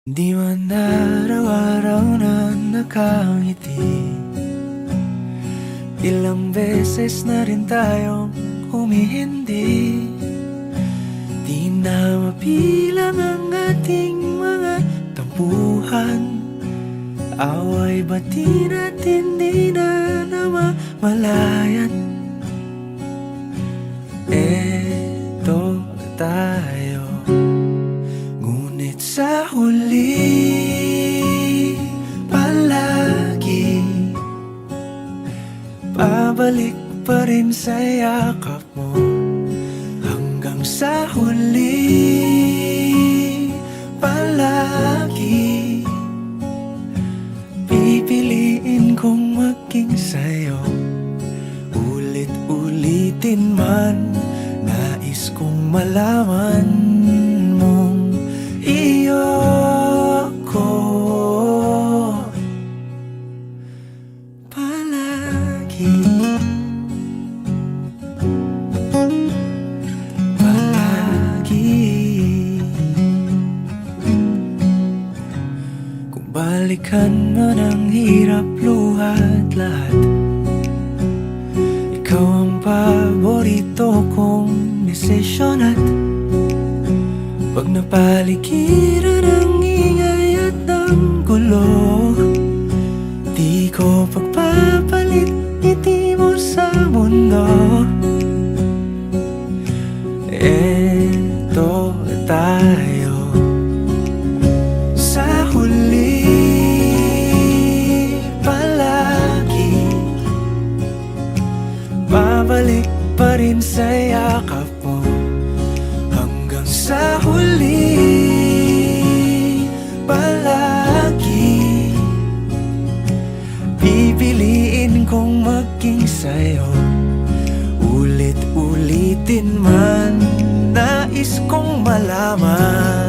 Di man araw-araw na nakangiti, ilang beses na rin tayong humihindi. Di na mapilang ang ating mga tampuhan, away bati natin di na namamalayan. Eto tayo, ngunit sa huli palagi pabalik pa rin sa yakap mo. Hanggang sa huli palagi pipiliin kong maging sa'yo. Ulit-ulitin man, nais kong malaman mong iyo ko palagi. Kung balikan man ang hirap, luhat lahat, ikaw ang paborito kong desisyon. At pag napaligiran ng ingay at ng gulo, di ko pagpapalit ngiti mo sa mundo. Eto tayo, sa huli palagi babalik pa rin sa yakap mo. Hanggang sa huli palagi pipiliin kong maging sa'yo. Ulit-ulitin man, nais kong malaman